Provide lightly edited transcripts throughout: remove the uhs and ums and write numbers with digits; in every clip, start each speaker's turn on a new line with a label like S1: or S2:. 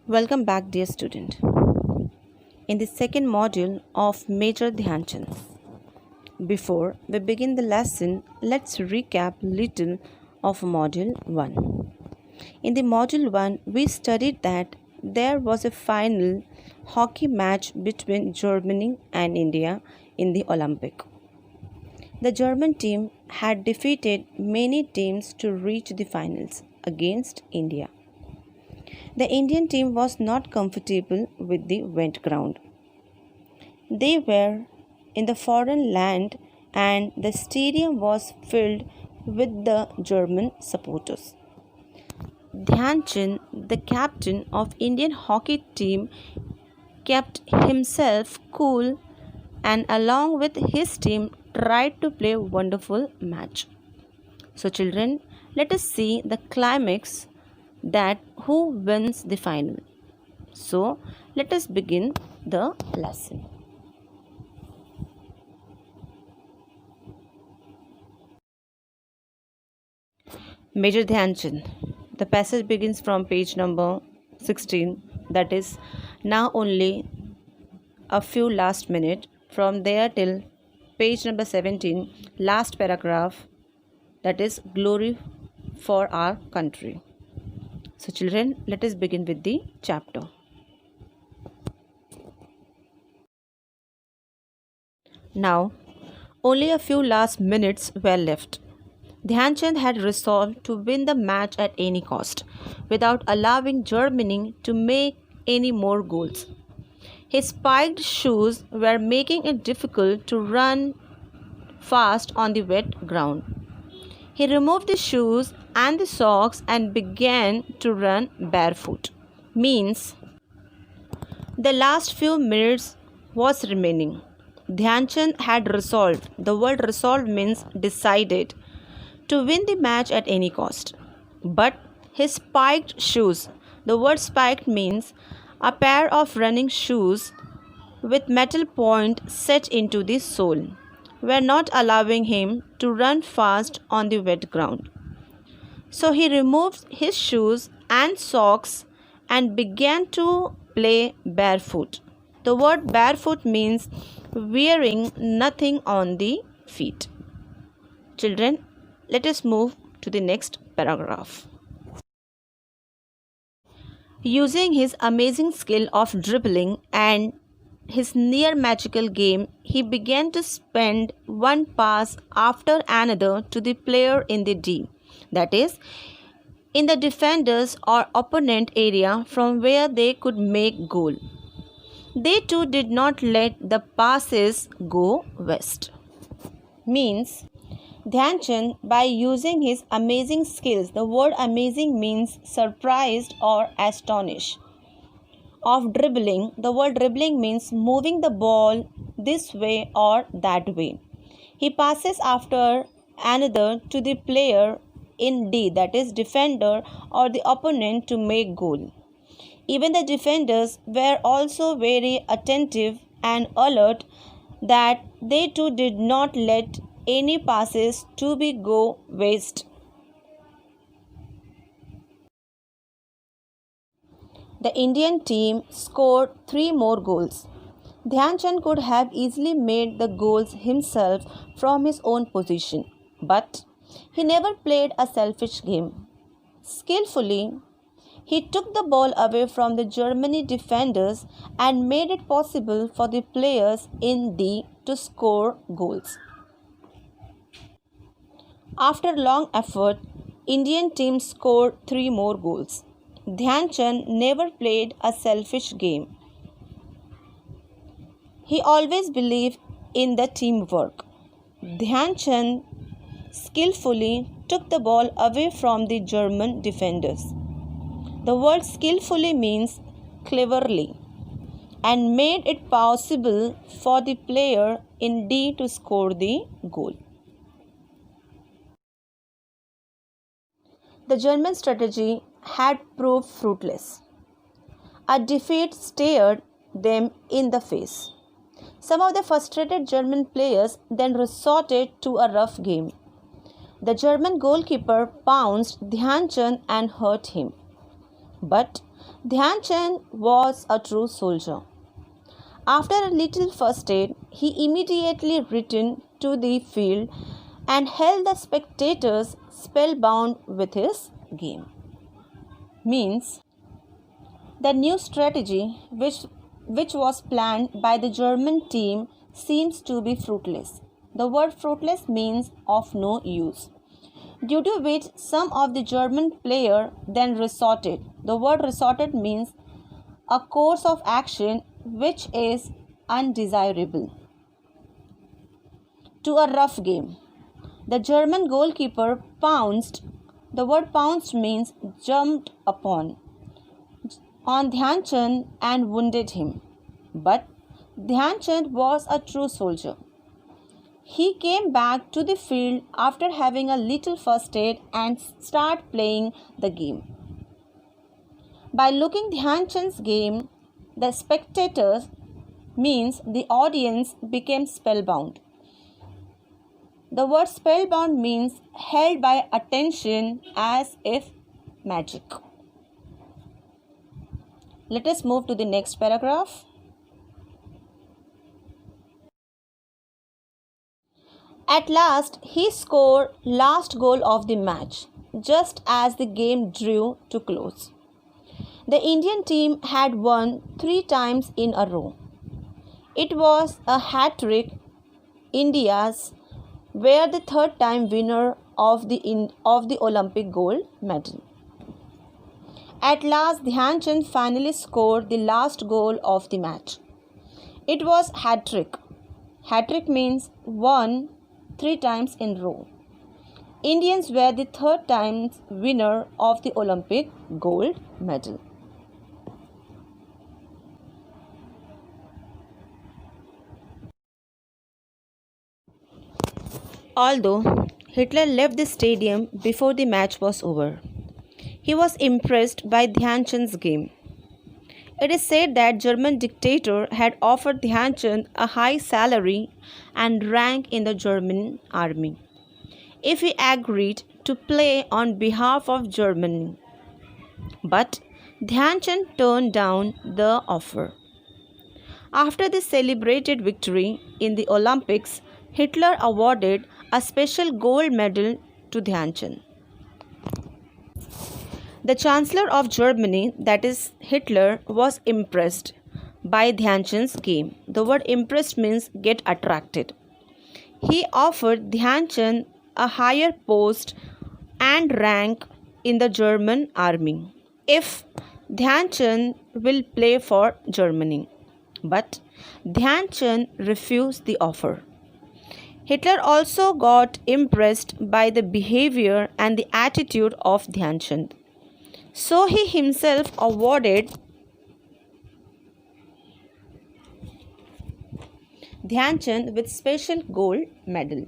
S1: Welcome back, dear student. In the second module of Major Dhyan Chand. Before we begin the lesson, let's recap little of Module 1. In the Module 1, we studied that there was a final hockey match between Germany and India in the Olympic. The German team had defeated many teams to reach the finals against India. The Indian team was not comfortable with the wet ground. They were in the foreign land and the stadium was filled with the German supporters. Dhyan Chand, the captain of Indian hockey team, kept himself cool and along with his team tried to play a wonderful match. So children, let us see the climax that who wins the final. So let us begin the lesson. Major Dhyan Chand. The passage begins from page number 16, that is now only a few last minute, from there till page number 17, last paragraph, that is glory for our country. So children, let us begin with the chapter. Now, only a few last minutes were left. Dhyan Chand had resolved to win the match at any cost, without allowing Germany to make any more goals. His spiked shoes were making it difficult to run fast on the wet ground. He removed the shoes and the socks and began to run barefoot. Means the last few minutes was remaining. Dhyan Chand had resolved, the word resolved means decided, to win the match at any cost. But his spiked shoes, the word spiked means a pair of running shoes with metal point set into the sole, were not allowing him to run fast on the wet ground. So he removed his shoes and socks and began to play barefoot. The word barefoot means wearing nothing on the feet. Children, let us move to the next paragraph. Using his amazing skill of dribbling and his near magical game, he began to spend one pass after another to the player in the D, that is, in the defenders or opponent area from where they could make goal. They too did not let the passes go west. Means Dhyan Chand, by using his amazing skills, the word amazing means surprised or astonished, of dribbling, the word dribbling means moving the ball this way or that way. He passes after another to the player in D, that is defender or the opponent, to make goal. Even the defenders were also very attentive and alert that they too did not let any passes to be go waste. The Indian team scored 3 more goals. Dhyan Chand could have easily made the goals himself from his own position, but he never played a selfish game. Skillfully, he took the ball away from the Germany defenders and made it possible for the players in D to score goals. After long effort, Indian team scored 3 more goals. Dhyan Chand never played a selfish game. He always believed in the teamwork. Dhyan Chand skillfully took the ball away from the German defenders. The word skillfully means cleverly, and made it possible for the player in D to score the goal. The German strategy had proved fruitless. A defeat stared them in the face. Some of the frustrated German players then resorted to a rough game. The German goalkeeper pounced Dhyan Chand and hurt him. But Dhyan Chand was a true soldier. After a little first aid, he immediately returned to the field and held the spectators spellbound with his game. Means the new strategy which was planned by the German team seems to be fruitless. The word fruitless means of no use, due to which some of the German player then resorted. The word resorted means a course of action which is undesirable, to a rough game. The German goalkeeper pounced. The word pounced means jumped upon on Dhyan Chand and wounded him. But Dhyan Chand was a true soldier. He came back to the field after having a little first aid and started playing the game. By looking Dhyan Chand's game, the spectators means the audience became spellbound. The word spellbound means held by attention as if magic. Let us move to the next paragraph. At last, he scored last goal of the match, just as the game drew to close. The Indian team had won 3 times in a row. It was a hat-trick. India's were the third time winner of the Olympic gold medal. At last, Dhyan Chand finally scored the last goal of the match. It was hat-trick. Hat-trick means won 3 times in a row. Indians were the third time winner of the Olympic gold medal. Although Hitler left the stadium before the match was over, he was impressed by Dhyan Chand's game. It is said that German dictator had offered Dhyan Chand a high salary and rank in the German army if he agreed to play on behalf of Germany. But Dhyan Chand turned down the offer. After the celebrated victory in the Olympics, Hitler awarded a special gold medal to Dhyan Chand. The Chancellor of Germany, that is Hitler, was impressed by Dhyan Chand's game. The word impressed means get attracted. He offered Dhyan Chand a higher post and rank in the German army if Dhyan Chand will play for Germany. But Dhyan Chand refused the offer. Hitler also got impressed by the behavior and the attitude of Dhyan Chand. So he himself awarded Dhyan Chand with special gold medal.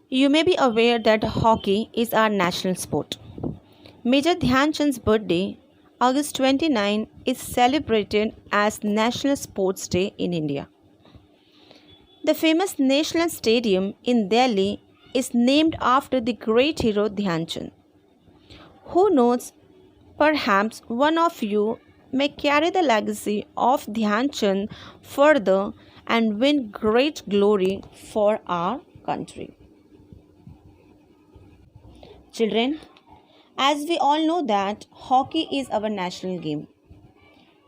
S1: You may be aware that hockey is our national sport. Major Dhyan Chand's birthday, August 29, is celebrated as National Sports Day in India. The famous National Stadium in Delhi is named after the great hero Dhyan Chand. Who knows, perhaps one of you may carry the legacy of Dhyan Chand further and win great glory for our country. Children, as we all know that hockey is our national game.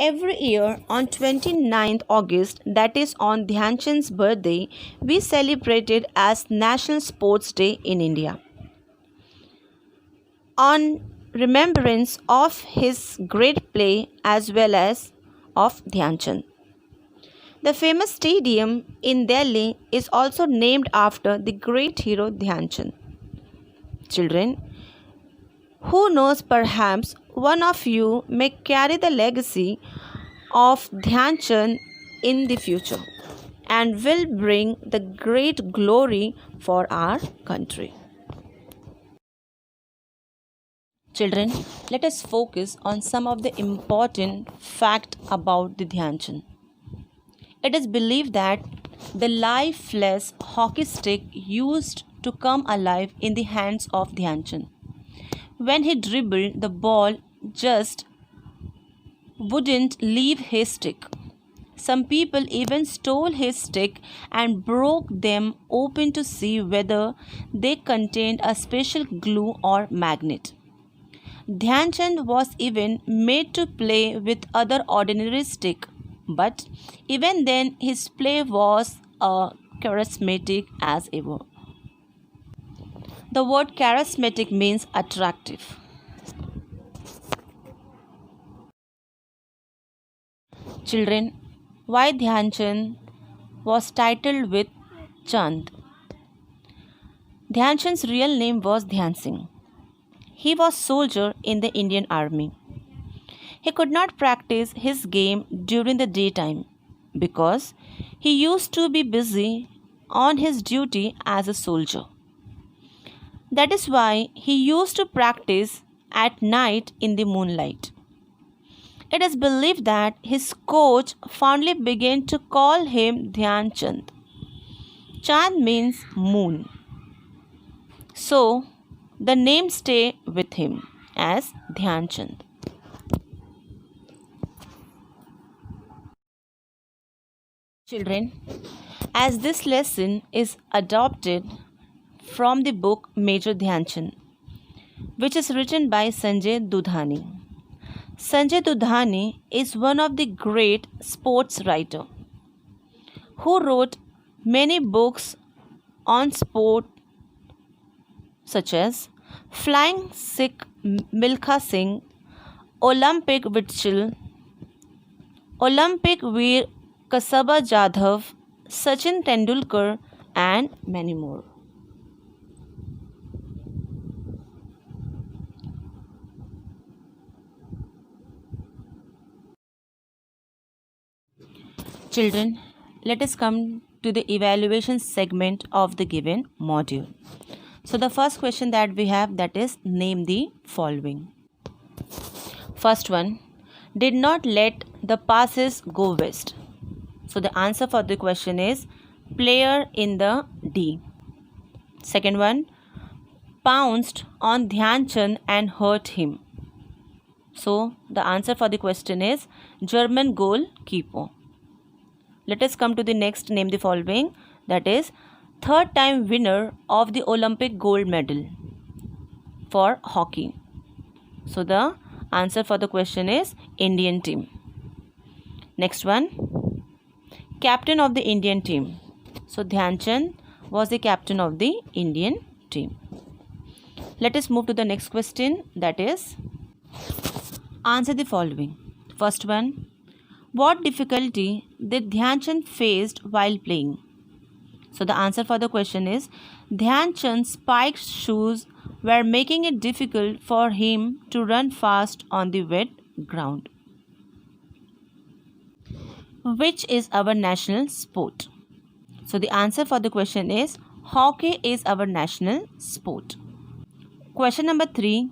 S1: Every year on 29th August, that is on Dhyan Chand's birthday, we celebrate it as National Sports Day in India. On remembrance of his great play as well as of Dhyan Chand. The famous stadium in Delhi is also named after the great hero Dhyan Chand. Children, who knows, perhaps one of you may carry the legacy of Dhyan Chand in the future and will bring the great glory for our country. Children, let us focus on some of the important facts about the Dhyan Chand. It is believed that the lifeless hockey stick used to come alive in the hands of Dhyan Chand. When he dribbled, the ball just wouldn't leave his stick. Some people even stole his stick and broke them open to see whether they contained a special glue or magnet. Dhyan Chand was even made to play with other ordinary stick, but even then his play was charismatic as ever. The word charismatic means attractive. Children, why Dhyan Chand was titled with Chand? Dhyan Chand's real name was Dhyan Singh. He was soldier in the Indian Army. He could not practice his game during the daytime because he used to be busy on his duty as a soldier. That is why he used to practice at night in the moonlight. It is believed that his coach fondly began to call him Dhyan Chand. Chand means moon. So, the name stay with him as Dhyan Chand. Children, as this lesson is adopted from the book Major Dhyan Chand, which is written by Sanjay Dudhani. Sanjay Dudhani is one of the great sports writer who wrote many books on sport such as Flying Sikh Milkha Singh, Olympic Vitchel, Olympic Veer Kasaba Jadhav, Sachin Tendulkar and many more. Children, let us come to the evaluation segment of the given module. So the first question that we have, that is name the following. First one, did not let the passes go west. So the answer for the question is player in the D. Second one, pounced on Dhyan Chand and hurt him. So the answer for the question is German goalkeeper. Let us come to the next name the following, that is third time winner of the Olympic gold medal for hockey. So the answer for the question is Indian team. Next one, captain of the Indian team. So Dhyan Chand was the captain of the Indian team. Let us move to the next question, that is answer the following. First one, what difficulty did Dhyan Chand faced while playing? So the answer for the question is Dhyan Chand's spiked shoes were making it difficult for him to run fast on the wet ground. Which is our national sport? So the answer for the question is hockey is our national sport. Question number 3.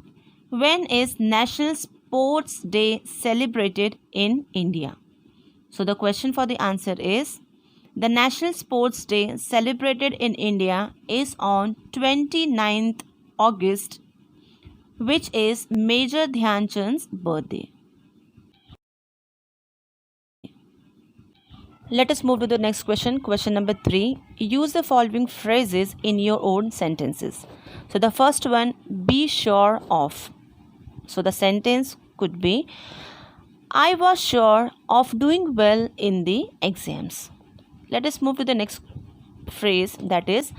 S1: When is National Sports Day celebrated in India? So the question for the answer is the National Sports Day celebrated in India is on 29th August, which is Major Dhyan Chand's birthday. Let us move to the next question. Question number 3. Use the following phrases in your own sentences. So the first one, be sure of. So the sentence could be, I was sure of doing well in the exams. Let us move to the next phrase, that is,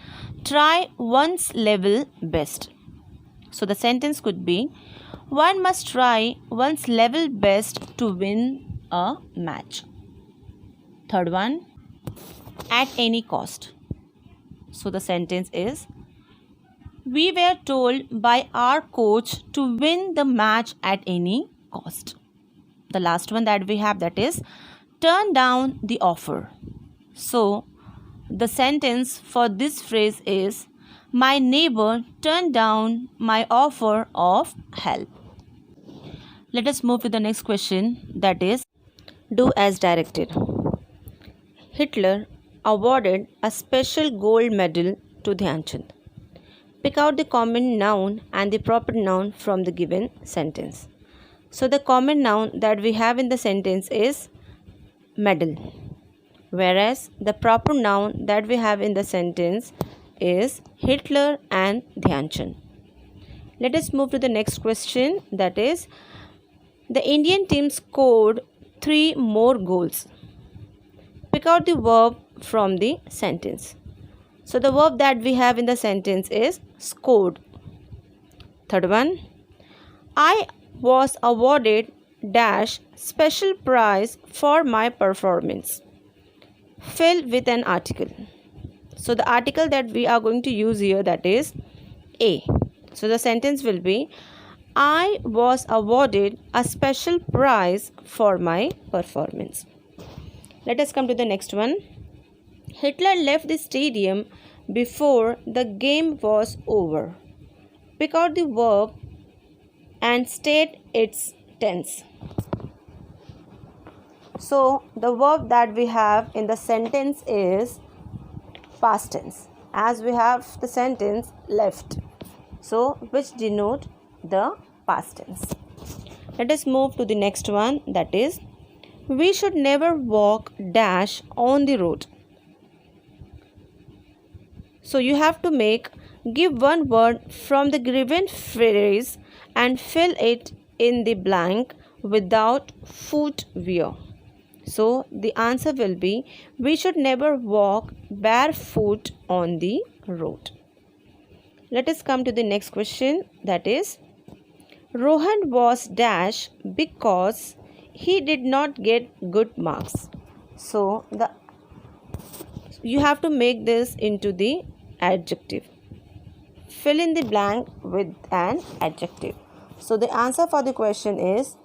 S1: try one's level best. So the sentence could be, one must try one's level best to win a match. Third one, at any cost. So the sentence is, we were told by our coach to win the match at any cost. The last one that we have, that is, turn down the offer. So the sentence for this phrase is, my neighbor turned down my offer of help. Let us move to the next question, that is, do as directed. Hitler awarded a special gold medal to Dhyan Chand. Pick out the common noun and the proper noun from the given sentence. So the common noun that we have in the sentence is medal, whereas the proper noun that we have in the sentence is Hitler and Dhyan Chand. Let us move to the next question, that is, the Indian team scored 3 more goals. Pick out the verb from the sentence. So the verb that we have in the sentence is scored. Third one, I was awarded dash special prize for my performance. Fill with an article. So the article that we are going to use here, that is A. So the sentence will be, I was awarded a special prize for my performance. Let us come to the next one. Hitler left the stadium before the game was over. Pick out the verb and state its tense. So the verb that we have in the sentence is past tense, as we have the sentence left, so which denote the past tense. Let us move to the next one, that is, we should never walk dash on the road. So you have to give one word from the given phrase and fill it in the blank without footwear. So the answer will be, we should never walk barefoot on the road. Let us come to the next question, that is, Rohan was dash because he did not get good marks. So you have to make this into the adjective. Fill in the blank with an adjective. So the answer for the question is,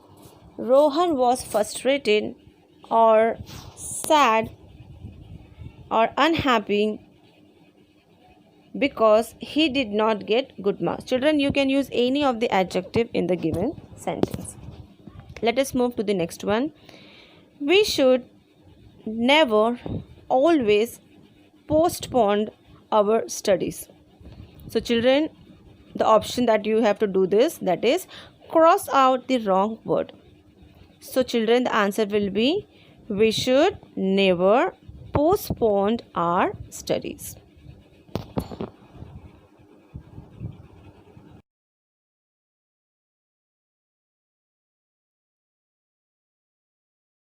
S1: Rohan was frustrated or sad or unhappy because he did not get good marks. Children, you can use any of the adjective in the given sentence. Let us move to the next one. We should never always postpone our studies. So children, the option that you have to do this, that is, cross out the wrong word. So children, the answer will be, we should never postpone our studies.